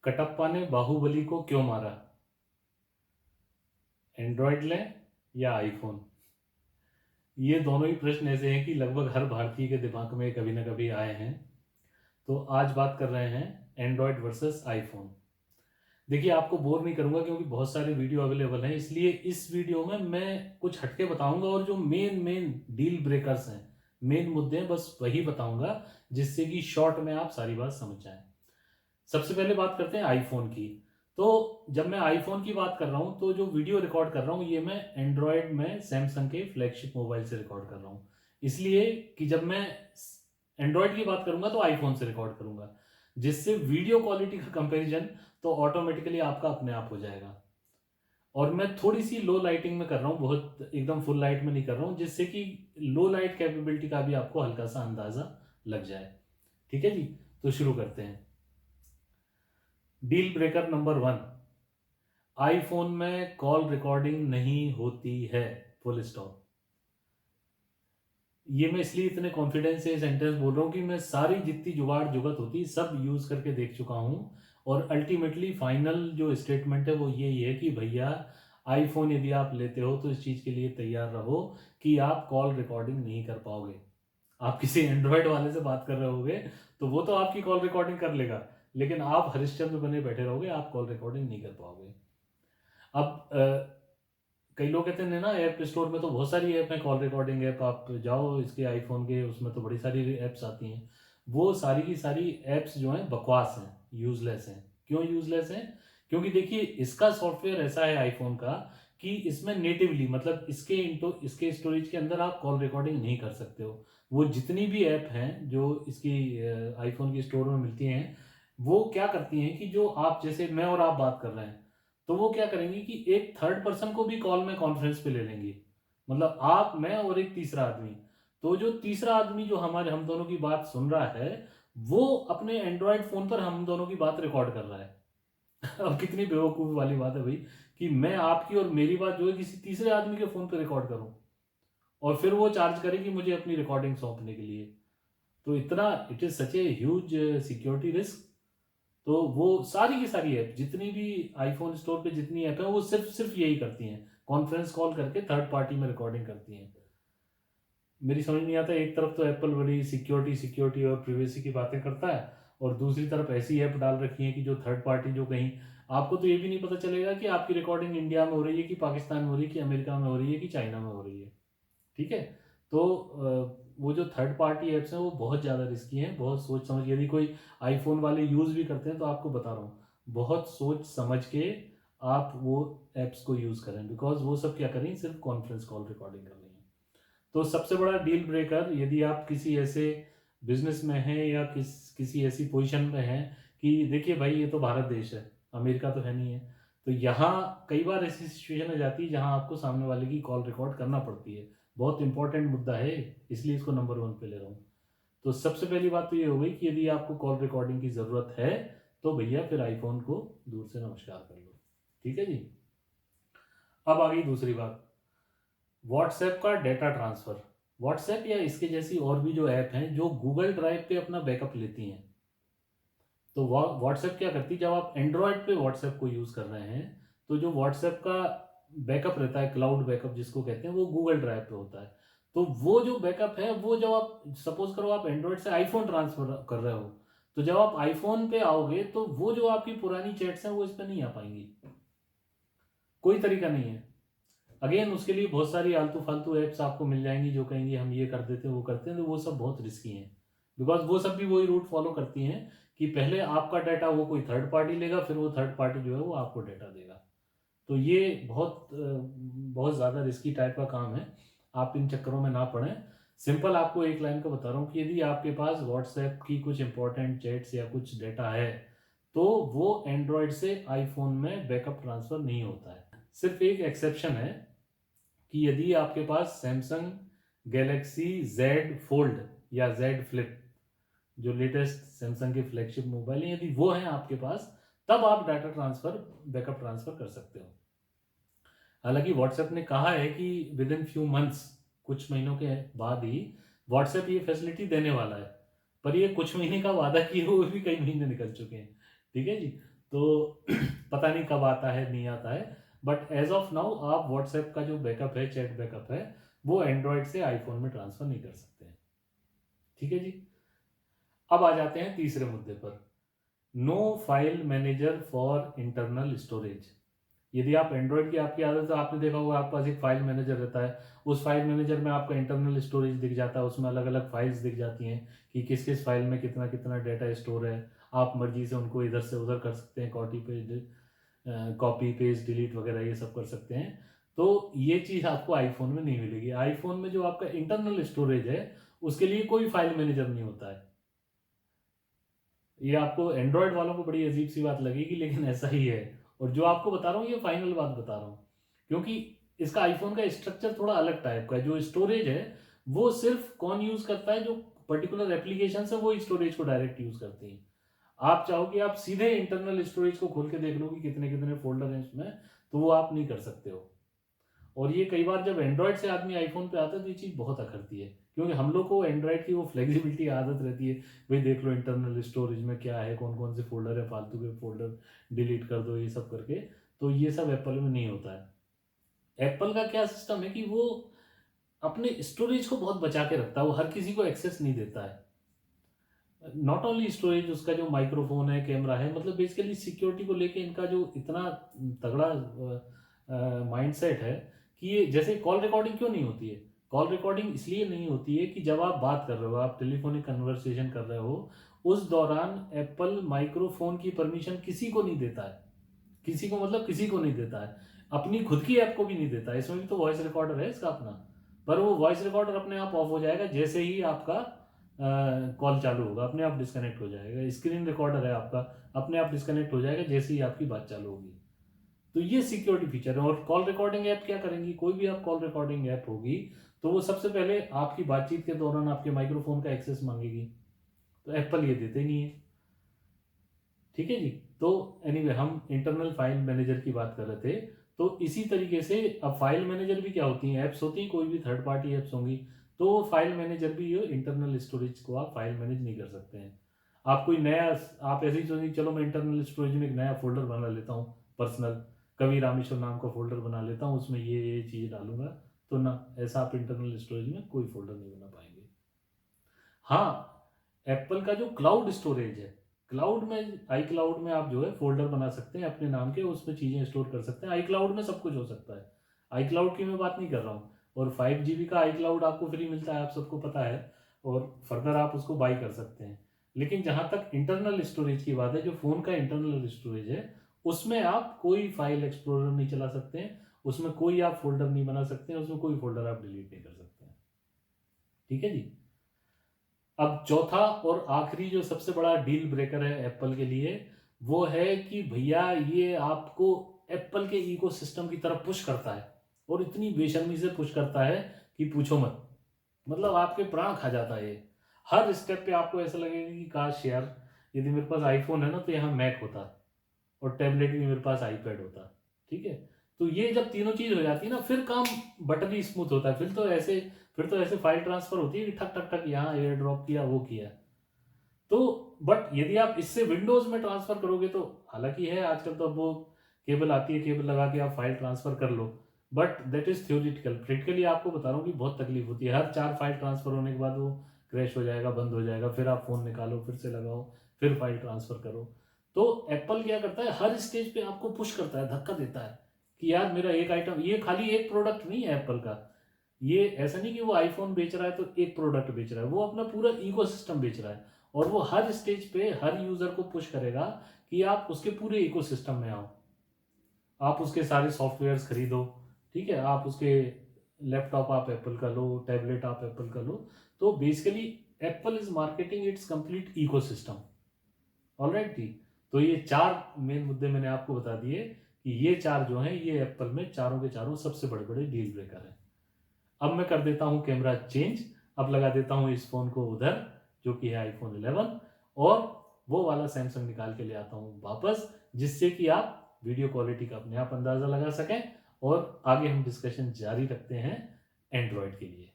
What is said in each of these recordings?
कटप्पा ने बाहुबली को क्यों मारा? एंड्रॉयड लें या आईफोन? ये दोनों ही प्रश्न ऐसे हैं कि लगभग हर भारतीय के दिमाग में कभी ना कभी आए हैं। तो आज बात कर रहे हैं एंड्रॉयड वर्सेस आईफोन। देखिए, आपको बोर नहीं करूंगा क्योंकि बहुत सारे वीडियो अवेलेबल हैं, इसलिए इस वीडियो में मैं कुछ हटके बताऊंगा और जो मेन मेन डील ब्रेकर्स हैं, मेन मुद्दे हैं, बस वही बताऊंगा जिससे कि शॉर्ट में आप सारी बात समझ जाएं। सबसे पहले बात करते हैं आईफोन की। तो जब मैं आईफोन की बात कर रहा हूं तो जो वीडियो रिकॉर्ड कर रहा हूं ये मैं एंड्रॉयड में सैमसंग के फ्लैगशिप मोबाइल से रिकॉर्ड कर रहा हूं, इसलिए कि जब मैं एंड्रॉयड की बात करूंगा तो आईफोन से रिकॉर्ड करूंगा, जिससे वीडियो क्वालिटी का कंपैरिजन तो ऑटोमेटिकली आपका अपने आप हो जाएगा। और मैं थोड़ी सी लो लाइटिंग में कर रहा हूँ, बहुत एकदम फुल लाइट में नहीं कर रहा हूँ, जिससे कि लो लाइट कैपेबिलिटी का भी आपको हल्का सा अंदाजा लग जाए। ठीक है जी, तो शुरू करते हैं। डील ब्रेकर नंबर 1, आईफोन में कॉल रिकॉर्डिंग नहीं होती है, फुल स्टॉप। ये मैं इसलिए इतने कॉन्फिडेंस से सेंटेंस बोल रहा हूं कि मैं सारी जितनी जुगाड़ जुगत होती सब यूज करके देख चुका हूं, और अल्टीमेटली फाइनल जो स्टेटमेंट है वो यही है कि भैया, आईफोन यदि आप लेते हो तो इस चीज के लिए तैयार रहो कि आप कॉल रिकॉर्डिंग नहीं कर पाओगे। आप किसी एंड्रॉयड वाले से बात कर रहे होगे तो वो तो आपकी कॉल रिकॉर्डिंग कर लेगा, लेकिन आप हरिश्चंद्र बने बैठे रहोगे, आप कॉल रिकॉर्डिंग नहीं कर पाओगे। अब कई लोग कहते हैं ना, ऐप स्टोर में तो बहुत सारी ऐप है, कॉल रिकॉर्डिंग ऐप, आप जाओ इसके आईफोन के, उसमें तो बड़ी सारी ऐप्स आती हैं। वो सारी की सारी ऐप्स जो हैं बकवास हैं, यूजलेस हैं। क्यों यूजलेस हैं? क्योंकि देखिए, इसका सॉफ्टवेयर ऐसा है आईफोन का कि इसमें नेटिवली, मतलब इसके स्टोरेज के अंदर आप कॉल रिकॉर्डिंग नहीं कर सकते हो। वो जितनी भी ऐप हैं जो इसकी आईफोन की स्टोर में मिलती हैं, वो क्या करती हैं कि जो आप, जैसे मैं और आप बात कर रहे हैं, तो वो क्या करेंगी कि एक थर्ड पर्सन को भी कॉल में कॉन्फ्रेंस पे ले लेंगी, मतलब आप, मैं और एक तीसरा आदमी। तो जो तीसरा आदमी जो हम दोनों की बात सुन रहा है, वो अपने एंड्रॉयड फोन पर हम दोनों की बात रिकॉर्ड कर रहा है। अब कितनी बेवकूफ़ी वाली बात है भाई कि मैं आपकी और मेरी बात जो है किसी तीसरे आदमी के फोन पे रिकॉर्ड करूं, और फिर वो चार्ज करेगी मुझे अपनी रिकॉर्डिंग सौंपने के लिए। तो इतना, it is such a huge security risk. तो वो सारी की सारी ऐप, जितनी भी आईफोन स्टोर पे जितनी ऐप है, वो सिर्फ सिर्फ यही करती हैं, कॉन्फ्रेंस कॉल करके थर्ड पार्टी में रिकॉर्डिंग करती हैं। मेरी समझ नहीं आता, एक तरफ तो एप्पल बड़ी सिक्योरिटी सिक्योरिटी और प्रिवेसी की बातें करता है, और दूसरी तरफ ऐसी ऐप डाल रखी है कि जो थर्ड पार्टी, जो कहीं आपको तो ये भी नहीं पता चलेगा कि आपकी रिकॉर्डिंग इंडिया में हो रही है कि पाकिस्तान में हो रही है कि अमेरिका में हो रही है कि चाइना में हो रही है। ठीक है। तो वो जो थर्ड पार्टी ऐप्स हैं वो बहुत ज़्यादा रिस्की हैं, बहुत सोच समझ, यदि कोई आईफोन वाले यूज़ भी करते हैं तो आपको बता रहा हूँ, बहुत सोच समझ के आप वो ऐप्स को यूज़ करें, बिकॉज वो सब क्या करें, सिर्फ कॉन्फ्रेंस कॉल रिकॉर्डिंग कर रही हैं। तो सबसे बड़ा डील ब्रेकर, यदि आप किसी ऐसे बिजनेस में हैं या किसी ऐसी पोजीशन में हैं कि देखिए भाई, ये तो भारत देश है, अमेरिका तो है नहीं है, तो यहाँ कई बार ऐसी सिचुएशन आ जाती है जहाँ आपको सामने वाले की कॉल रिकॉर्ड करना पड़ती है। बहुत इंपॉर्टेंट मुद्दा है, इसलिए इसको नंबर 1 पे ले रहा हूँ। तो सबसे पहली बात तो ये हो गई कि यदि आपको कॉल रिकॉर्डिंग की ज़रूरत है तो भैया फिर आईफोन को दूर से नमस्कार कर लो। ठीक है जी। अब आ गई दूसरी बात, व्हाट्सएप का डेटा ट्रांसफ़र। व्हाट्सएप या इसके जैसी और भी जो ऐप हैं जो गूगल ड्राइव पे अपना बैकअप लेती हैं, तो व्हाट्सएप क्या करती है, जब आप एंड्रॉयड पे व्हाट्सएप को यूज़ कर रहे हैं तो जो व्हाट्सएप का बैकअप रहता है, क्लाउड बैकअप जिसको कहते हैं, वो गूगल ड्राइव पे होता है। तो वो जो बैकअप है, वो जब आप सपोज करो आप एंड्रॉयड से आईफोन ट्रांसफर कर रहे हो, तो जब आप आईफोन पे आओगे तो वो जो आपकी पुरानी चैट्स हैं वो इस पर नहीं आ पाएंगी। कोई तरीका नहीं है। अगेन उसके लिए बहुत सारी आलतू फालतू ऐप्स आपको मिल जाएंगी जो कहेंगी हम ये कर देते हैं वो करते हैं, तो वो सब बहुत रिस्की हैं, बिकॉज वो सब भी वही रूट फॉलो करती हैं कि पहले आपका डाटा वो कोई थर्ड पार्टी लेगा, फिर वो थर्ड पार्टी जो है वो आपको डाटा देगा। तो ये बहुत ज़्यादा रिस्की टाइप का काम है, आप इन चक्करों में ना पड़ें। सिंपल आपको एक लाइन का बता रहा हूँ कि यदि आपके पास व्हाट्सएप की कुछ इंपॉर्टेंट चैट्स या कुछ डाटा है, तो वो एंड्रॉयड से आईफोन में बैकअप ट्रांसफ़र नहीं होता है। सिर्फ एक एक्सेप्शन है कि यदि आपके पास सैमसंग गैलेक्सी जेड फोल्ड या जेड फ्लिप, जो लेटेस्ट सैमसंग के फ्लैगशिप मोबाइल है, यदि वो है आपके पास, तब आप डाटा ट्रांसफर, बैकअप ट्रांसफर कर सकते हो। हालांकि व्हाट्सएप ने कहा है कि विद इन फ्यू मंथ्स, कुछ महीनों के बाद ही व्हाट्सएप ये फैसिलिटी देने वाला है, पर ये कुछ महीने का वादा किए हुए भी कई महीने निकल चुके हैं। ठीक है जी। तो पता नहीं कब आता है, नहीं आता है, बट एज ऑफ नाउ आप व्हाट्सएप का जो बैकअप है, चैट बैकअप है, वो एंड्रॉयड से आईफोन में ट्रांसफर नहीं कर सकते हैं। ठीक है जी। अब आ जाते हैं तीसरे मुद्दे पर, no file manager for internal storage. यदि आप एंड्रॉयड की आपकी आदत है, आपने देखा होगा आपके पास एक फाइल मैनेजर रहता है, उस फाइल मैनेजर में आपका इंटरनल स्टोरेज दिख जाता है, उसमें अलग अलग फाइल्स दिख जाती हैं कि किस किस फाइल में कितना कितना डेटा स्टोर है। आप मर्जी से उनको इधर से उधर कर सकते हैं, कॉपी पेस्ट डिलीट वगैरह ये सब कर सकते हैं। तो ये चीज़ आपको आईफोन में नहीं मिलेगी। आईफोन में जो आपका इंटरनल स्टोरेज है उसके लिए कोई फाइल मैनेजर नहीं होता है। ये आपको एंड्रॉयड वालों को बड़ी अजीब सी बात लगेगी, लेकिन ऐसा ही है। और जो आपको बता रहा हूँ ये फाइनल बात बता रहा हूँ, क्योंकि इसका आईफोन का स्ट्रक्चर थोड़ा अलग टाइप का है। जो स्टोरेज है वो सिर्फ कौन यूज करता है, जो पर्टिकुलर एप्लीकेशन है वो स्टोरेज को डायरेक्ट यूज करती हैं। आप चाहो कि आप सीधे इंटरनल स्टोरेज को खोल के देख लो कि कितने कितने फोल्डर हैं इसमें, तो वो आप नहीं कर सकते हो। और ये कई बार जब एंड्रॉयड से आदमी आईफोन पे आता है तो ये चीज़ बहुत अखरती है, क्योंकि हम लोग को एंड्रॉयड की वो फ्लेक्सिबिलिटी आदत रहती है, भाई देख लो इंटरनल स्टोरेज में क्या है, कौन कौन से फोल्डर है, फालतू के फोल्डर डिलीट कर दो, ये सब करके। तो ये सब एप्पल में नहीं होता है। एप्पल का क्या सिस्टम है कि वो अपने स्टोरेज को बहुत बचा के रखता है, वो हर किसी को एक्सेस नहीं देता है। नॉट ओनली स्टोरेज, उसका जो माइक्रोफोन है, कैमरा है, मतलब बेसिकली सिक्योरिटी को लेके इनका जो इतना तगड़ा माइंडसेट है कि ये जैसे कॉल रिकॉर्डिंग क्यों नहीं होती है। कॉल रिकॉर्डिंग इसलिए नहीं होती है कि जब आप बात कर रहे हो, आप टेलीफोनिक कन्वर्सेशन कर रहे हो, उस दौरान एप्पल माइक्रोफोन की परमिशन किसी को नहीं देता है। किसी को मतलब किसी को नहीं देता है, अपनी खुद की ऐप को भी नहीं देता है। इसमें भी तो वॉइस रिकॉर्डर है इसका अपना, पर वो वॉइस रिकॉर्डर अपने आप ऑफ हो जाएगा जैसे ही आपका कॉल चालू होगा, अपने आप डिस्कनेक्ट हो जाएगा। स्क्रीन रिकॉर्डर है आपका, अपने आप डिस्कनेक्ट हो जाएगा जैसे ही आपकी बात चालू होगी। तो ये सिक्योरिटी फीचर है। और कॉल रिकॉर्डिंग ऐप क्या करेंगी, कोई भी आप कॉल रिकॉर्डिंग ऐप होगी तो वो सबसे पहले आपकी बातचीत के दौरान आपके माइक्रोफोन का एक्सेस मांगेगी, तो एप्पल ये देते नहीं है। ठीक है जी। तो एनीवे हम इंटरनल फाइल मैनेजर की बात कर रहे थे। तो इसी तरीके से अब फाइल मैनेजर भी क्या होती हैं, ऐप्स होती हैं, कोई भी थर्ड पार्टी ऐप्स होंगी, तो फाइल मैनेजर भी ये इंटरनल स्टोरेज को आप फाइल मैनेज नहीं कर सकते हैं। आप कोई नया, आप ऐसे ही सोचिए चलो मैं इंटरनल स्टोरेज में एक नया फोल्डर बना लेता हूँ पर्सनल, कवि रामेश्वर नाम का फोल्डर बना लेता हूँ, उसमें ये चीज़ डालूंगा, तो ना, ऐसा आप इंटरनल स्टोरेज में कोई फोल्डर नहीं बना पाएंगे। हाँ, एप्पल का जो क्लाउड स्टोरेज है, क्लाउड में, आई क्लाउड में आप जो है फोल्डर बना सकते हैं अपने नाम के, उसमें चीज़ें स्टोर कर सकते हैं। आई क्लाउड में सब कुछ हो सकता है। आई क्लाउड की मैं बात नहीं कर रहा हूँ। और 5 GB का आई क्लाउड आपको फ्री मिलता है, आप सबको पता है, और फर्दर आप उसको बाई कर सकते हैं। लेकिन जहाँ तक इंटरनल स्टोरेज की बात है, जो फ़ोन का इंटरनल स्टोरेज है, उसमें आप कोई फाइल एक्सप्लोरर नहीं चला सकते हैं, उसमें कोई आप फोल्डर नहीं बना सकते हैं, उसमें कोई फोल्डर आप डिलीट नहीं कर सकते हैं। ठीक है जी। अब चौथा और आखिरी जो सबसे बड़ा डील ब्रेकर है एप्पल के लिए, वो है कि भैया ये आपको एप्पल के इकोसिस्टम की तरफ पुश करता है, और इतनी बेशर्मी से पुश करता है कि पूछो मत। मतलब आपके प्राण खा जाता है ये। हर स्टेप पे आपको ऐसा लगेगा कि काश यार, यदि मेरे पास आईफोन है ना तो यहाँ मैक होता, और टैबलेट भी मेरे पास आईपैड होता। ठीक है। तो ये जब तीनों चीज हो जाती है ना, फिर काम बटन स्मूथ होता है। फिर तो ऐसे फाइल ट्रांसफर होती है कि ठक ठक ठक यहाँ एयर ड्रॉप किया, वो किया। तो बट यदि आप इससे विंडोज में ट्रांसफर करोगे तो, हालांकि है आजकल तो अब वो केबल आती है, केबल लगा के आप फाइल ट्रांसफर कर लो, but that is theoretical. Practically आपको बता रहा हूँ कि बहुत तकलीफ होती है। हर 4 फाइल ट्रांसफर होने के बाद वो क्रैश हो जाएगा, बंद हो जाएगा, फिर आप फोन निकालो, फिर से लगाओ, फिर फाइल ट्रांसफर करो। तो एप्पल क्या करता है, हर स्टेज पे आपको पुश करता है, धक्का देता है कि यार मेरा एक आइटम, ये खाली एक प्रोडक्ट नहीं है एप्पल का। ये ऐसा नहीं कि वो आईफोन बेच रहा है तो एक प्रोडक्ट बेच रहा है, वो अपना पूरा इकोसिस्टम बेच रहा है। और वो हर स्टेज पे हर यूजर को पुश करेगा कि आप उसके पूरे इकोसिस्टम में आओ, आप उसके सारे सॉफ्टवेयर्स खरीदो। ठीक है, आप उसके लैपटॉप आप एप्पल का लो, टैबलेट आप एप्पल का लो। तो basically Apple is marketing it's complete ecosystem. Alright जी। तो ये 4 मेन मुद्दे मैंने आपको बता दिए कि ये 4 जो हैं ये एप्पल में चारों के चारों सबसे बड़े बड़े डील ब्रेकर हैं। अब मैं कर देता हूं कैमरा चेंज, अब लगा देता हूं इस फोन को उधर, जो कि है आईफोन 11, और वो वाला सैमसंग निकाल के ले आता हूं वापस, जिससे कि आप वीडियो क्वालिटी का अपने आप अंदाजा लगा सकें। और आगे हम डिस्कशन जारी रखते हैं एंड्रॉयड के लिए।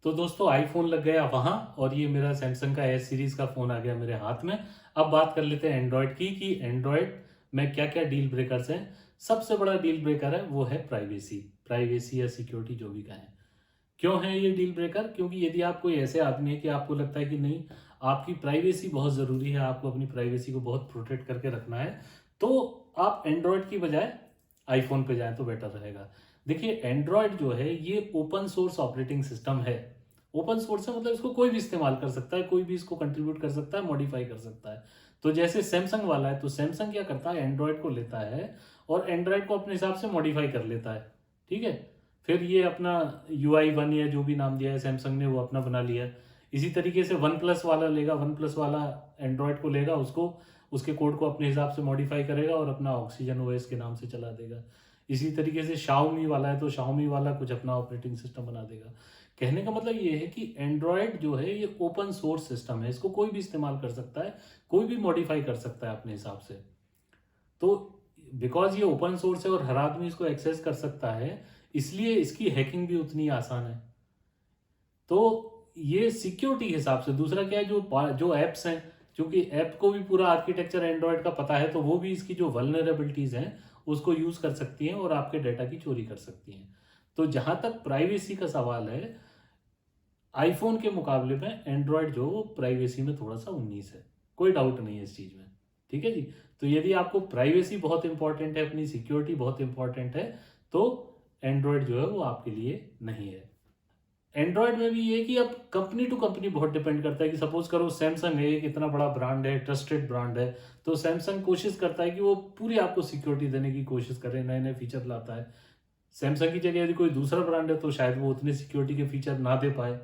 तो दोस्तों आईफोन लग गया वहाँ, और ये मेरा सैमसंग का एस सीरीज का फ़ोन आ गया मेरे हाथ में। अब बात कर लेते हैं एंड्रॉयड की, कि एंड्रॉयड में क्या क्या डील ब्रेकर्स हैं। सबसे बड़ा डील ब्रेकर है वो है प्राइवेसी। प्राइवेसी या सिक्योरिटी जो भी कहें। क्यों है ये डील ब्रेकर? क्योंकि यदि आप कोई ऐसे आदमी है कि आपको लगता है कि नहीं, आपकी प्राइवेसी बहुत ज़रूरी है, आपको अपनी प्राइवेसी को बहुत प्रोटेक्ट करके रखना है, तो आप एंड्रॉयड की बजाय आईफोन पे जाएं तो बेटर रहेगा। देखिए एंड्रॉयड जो है ये ओपन सोर्स ऑपरेटिंग सिस्टम है। ओपन सोर्स है मतलब इसको कोई भी इस्तेमाल कर सकता है, कोई भी इसको कंट्रीब्यूट कर सकता है, मॉडिफाई कर सकता है। तो जैसे सैमसंग वाला है, तो सैमसंग क्या करता है, एंड्रॉयड को लेता है और एंड्रॉयड को अपने हिसाब से मॉडिफाई कर लेता है। ठीक है, फिर ये अपना UI1 या जो भी नाम दिया है सैमसंग ने वो अपना बना लिया। इसी तरीके से वन प्लस वाला लेगा, वन प्लस वाला एंड्रॉयड को लेगा, उसको उसके कोड को अपने हिसाब से मॉडिफाई करेगा और अपना ऑक्सीजन ओएस के नाम से चला देगा। इसी तरीके से शाओमी वाला है तो शाओमी वाला कुछ अपना ऑपरेटिंग सिस्टम बना देगा। कहने का मतलब ये है कि एंड्रॉयड जो है ये ओपन सोर्स सिस्टम है, इसको कोई भी इस्तेमाल कर सकता है, कोई भी मॉडिफाई कर सकता है अपने हिसाब से। तो बिकॉज ये ओपन सोर्स है और हर आदमी इसको एक्सेस कर सकता है, इसलिए इसकी हैकिंग भी उतनी आसान है। तो ये सिक्योरिटी के हिसाब से। दूसरा क्या है, जो ऐप्स हैं, क्योंकि ऐप को भी पूरा आर्किटेक्चर एंड्रॉयड का पता है, तो वो भी इसकी जो वल्नरेबिलिटीज हैं उसको यूज कर सकती हैं और आपके डाटा की चोरी कर सकती हैं। तो जहां तक प्राइवेसी का सवाल है, आईफोन के मुकाबले में एंड्रॉयड जो वो प्राइवेसी में थोड़ा सा 19 है, कोई डाउट नहीं है इस चीज में। ठीक है जी। तो यदि आपको प्राइवेसी बहुत इंपॉर्टेंट है, अपनी सिक्योरिटी बहुत इंपॉर्टेंट है, तो एंड्रॉयड जो है वो आपके लिए नहीं है। एंड्रॉयड में भी ये कि अब कंपनी टू कंपनी बहुत डिपेंड करता है, कि सपोज करो सैमसंग है, एक इतना बड़ा ब्रांड है, ट्रस्टेड ब्रांड है, तो सैमसंग कोशिश करता है कि वो पूरी आपको सिक्योरिटी देने की कोशिश करे, नए नए फीचर लाता है। सैमसंग की जगह यदि कोई दूसरा ब्रांड है तो शायद वो उतने सिक्योरिटी के फीचर ना दे पाए,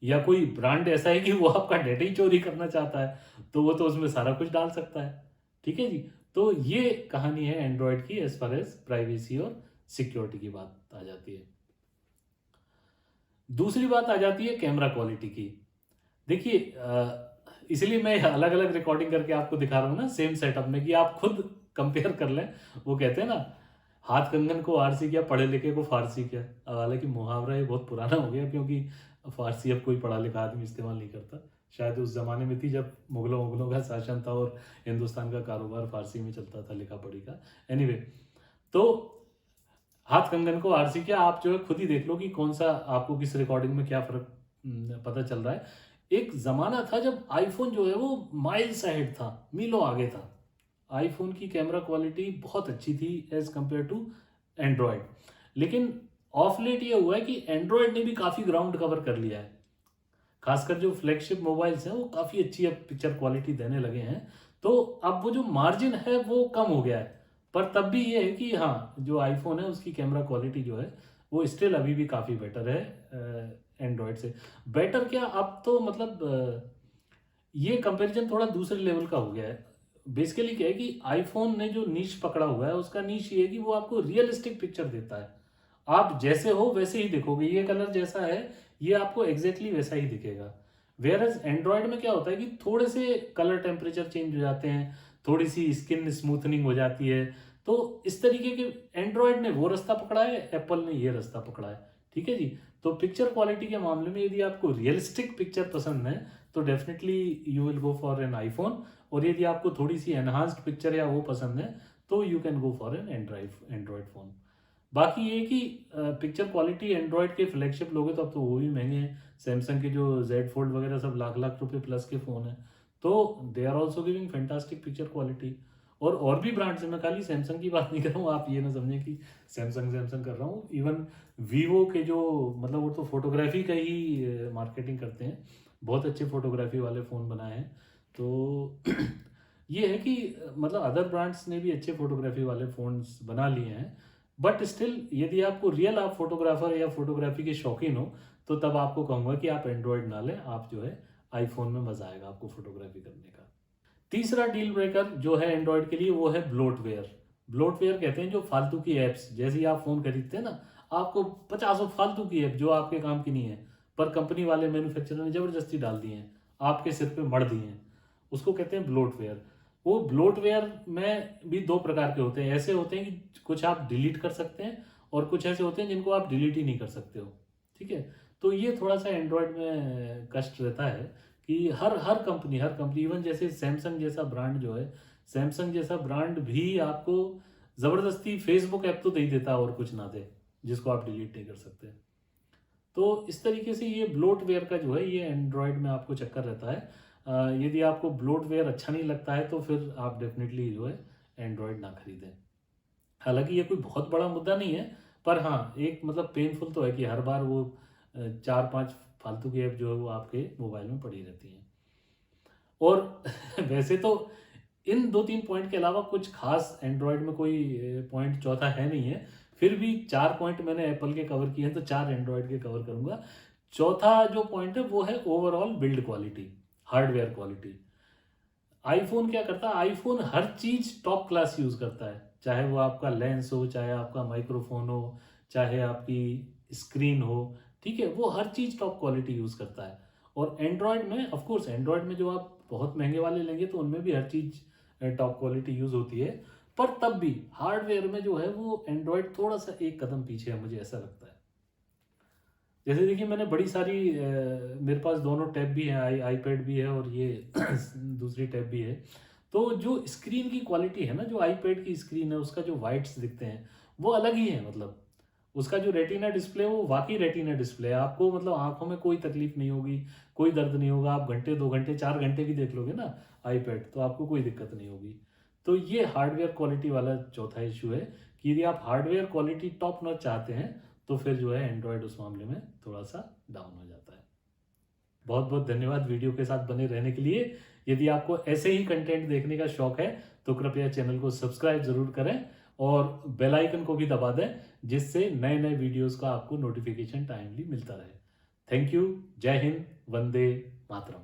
या कोई ब्रांड ऐसा है कि वो आपका डेटा ही चोरी करना चाहता है, तो वो तो उसमें सारा कुछ डाल सकता है। ठीक है जी। तो ये कहानी है एंड्रॉयड की, एज फार एज प्राइवेसी और सिक्योरिटी की बात आ जाती है। दूसरी बात आ जाती है कैमरा क्वालिटी की। देखिए इसलिए मैं अलग अलग रिकॉर्डिंग करके आपको दिखा रहा हूँ ना सेम सेटअप में, कि आप खुद कंपेयर कर लें। वो कहते हैं ना, हाथ कंगन को आरसी किया, पढ़े लिखे को फारसी किया। अब हालांकि मुहावरा ये बहुत पुराना हो गया, क्योंकि फारसी अब कोई पढ़ा लिखा आदमी इस्तेमाल नहीं करता। शायद उस जमाने में थी जब मुगलों का शासन था और हिंदुस्तान का कारोबार फारसी में चलता था, लिखा पढ़ी का। एनीवे, तो हाथ कंगन को आरसी किया, आप जो है खुद ही देख लो कि कौन सा आपको किस रिकॉर्डिंग में क्या फर्क पता चल रहा है। एक जमाना था जब आईफोन जो है वो माइल्स अहेड था, मीलों आगे था। आईफोन की कैमरा क्वालिटी बहुत अच्छी थी एज कंपेयर टू एंड्रॉयड। लेकिन ऑफ लेट ये हुआ है कि एंड्रॉयड ने भी काफ़ी ग्राउंड कवर कर लिया है। खासकर जो फ्लैगशिप मोबाइल्स हैं वो काफ़ी अच्छी अब पिक्चर क्वालिटी देने लगे हैं। तो अब वो जो मार्जिन है वो कम हो गया है। पर तब भी ये है कि हाँ, जो आईफोन है उसकी कैमरा क्वालिटी जो है वो स्टिल अभी भी काफ़ी बेटर है एंड्रॉयड से। बेटर क्या, अब तो मतलब ये कंपैरिजन थोड़ा दूसरे लेवल का हो गया है। बेसिकली क्या है कि आईफोन ने जो नीश पकड़ा हुआ है, उसका नीश ये है कि वो आपको रियलिस्टिक पिक्चर देता है। आप जैसे हो वैसे ही दिखोगे, ये कलर जैसा है ये आपको एग्जैक्टली वैसा ही दिखेगा। वेयर एज एंड्रॉयड में क्या होता है कि थोड़े से कलर टेम्परेचर चेंज हो जाते हैं, थोड़ी सी स्किन स्मूथनिंग हो जाती है। तो इस तरीके के एंड्रॉयड ने वो रास्ता पकड़ा है, एप्पल ने ये रास्ता पकड़ा है। ठीक है जी। तो पिक्चर क्वालिटी के मामले में यदि आपको रियलिस्टिक पिक्चर पसंद है तो definitely you will go for an iPhone, और यदि आपको थोड़ी सी एनहांस्ड पिक्चर या वो पसंद है तो you can go for an Android phone. बाकी ये कि पिक्चर क्वालिटी एंड्रॉयड के फ्लैगशिप लोगे तो अब तो वो भी महंगे हैं। सैमसंग के जो जेड फोल्ड वगैरह सब लाख लाख रुपए प्लस के फ़ोन हैं, तो they are also giving fantastic picture quality. और भी ब्रांड्स हैं, मैं खाली सैमसंग की बात नहीं कर रहा हूँ, आप ये ना समझें कि सैमसंग सैमसंग कर रहा हूँ। इवन वीवो के जो, मतलब वो तो फोटोग्राफी का ही मार्केटिंग करते हैं, बहुत अच्छे फोटोग्राफी वाले फ़ोन बनाए हैं। तो ये है कि मतलब अदर ब्रांड्स ने भी अच्छे फोटोग्राफी वाले फ़ोन्स बना लिए हैं। बट स्टिल यदि आपको रियल आप फोटोग्राफर या फोटोग्राफी के शौकीन हो तो तब आपको कहूँगा कि आप एंड्रॉयड ना लें, आप जो है आईफोन में मज़ा आएगा आपको फोटोग्राफी करने का। तीसरा डील ब्रेकर जो है एंड्रॉयड के लिए वो है ब्लोटवेयर। ब्लोटवेयर कहते हैं जो फालतू की ऐप्स, जैसे ही आप फ़ोन खरीदते हैं ना, आपको पचासों फालतू की ऐप जो आपके काम की नहीं है, पर कंपनी वाले मैन्युफैक्चरर ने ज़बरदस्ती डाल दी हैं, आपके सिर पे मढ़ दी हैं, उसको कहते हैं ब्लोटवेयर। वो ब्लोटवेयर में भी दो प्रकार के होते हैं। ऐसे होते हैं कि कुछ आप डिलीट कर सकते हैं और कुछ ऐसे होते हैं जिनको आप डिलीट ही नहीं कर सकते हो। ठीक है। तो ये थोड़ा-सा एंड्रॉयड में कष्ट रहता है कि हर कंपनी इवन जैसे सैमसंग जैसा ब्रांड जो है, सैमसंग जैसा ब्रांड भी आपको ज़बरदस्ती फेसबुक ऐप तो दे ही देता है और कुछ ना दे, जिसको आप डिलीट नहीं कर सकते। तो इस तरीके से ये ब्लोटवेयर का जो है ये एंड्रॉयड में आपको चक्कर रहता है। यदि आपको ब्लोटवेयर अच्छा नहीं लगता है तो फिर आप डेफ़िनेटली जो है एंड्रॉयड ना खरीदें। हालाँकि ये कोई बहुत बड़ा मुद्दा नहीं है, पर हाँ, एक मतलब पेनफुल तो है कि हर बार वो 4-5 फालतू की ऐप जो है वो आपके मोबाइल में पड़ी रहती हैं। और वैसे तो इन 2-3 पॉइंट के अलावा कुछ ख़ास एंड्रॉयड में कोई पॉइंट चौथा है नहीं है। फिर भी 4 पॉइंट मैंने एप्पल के कवर किए हैं, तो 4 एंड्रॉयड के कवर करूँगा। चौथा जो पॉइंट है वो है overall build quality, hardware quality. IPhone क्या करता है, आईफ़ोन हर चीज़ टॉप क्लास यूज़ करता है। चाहे वो आपका लेंस हो, चाहे आपका माइक्रोफ़ोन हो, चाहे आपकी स्क्रीन हो, ठीक है? वो हर चीज़ टॉप क्वालिटी यूज़ करता है। और एंड्रॉयड में ऑफ़ कोर्स एंड्रॉयड में जो आप बहुत महँगे वाले लेंगे तो उनमें भी हर चीज़ टॉप क्वालिटी यूज़ होती है। पर तब भी हार्डवेयर में जो है वो एंड्रॉयड थोड़ा-सा एक कदम पीछे है, मुझे ऐसा लगता है। जैसे देखिए मैंने बड़ी सारी मेरे पास दोनों टैब भी हैं, आईपैड भी है और ये दूसरी टैब भी है। तो जो स्क्रीन की क्वालिटी है ना, जो आईपैड की स्क्रीन है, उसका जो वाइट्स दिखते हैं, वो अलग ही है मतलब। उसका जो रेटिना डिस्प्ले है, वो वाक़ई रेटिना डिस्प्ले है। आपको मतलब आँखों में कोई तकलीफ़ नहीं होगी, कोई दर्द नहीं होगा। आप घंटे, 2 घंटे, 4 घंटे भी देख लोगे ना आईपैड, तो आपको कोई दिक्कत नहीं होगी। तो ये हार्डवेयर क्वालिटी वाला चौथा इश्यू है कि यदि आप हार्डवेयर क्वालिटी टॉप नॉच चाहते हैं, तो फिर जो है एंड्रॉयड उस मामले में थोड़ा-सा डाउन हो जाता है। बहुत-बहुत धन्यवाद वीडियो के साथ बने रहने के लिए। यदि आपको ऐसे ही कंटेंट देखने का शौक है, तो कृपया चैनल को सब्सक्राइब ज़रूर करें और बेल आइकन को भी दबा दें, जिससे नए-नए वीडियोज़ का आपको नोटिफ़िकेशन टाइमली मिलता रहे। Thank you. जय हिंद। वंदे मातरम।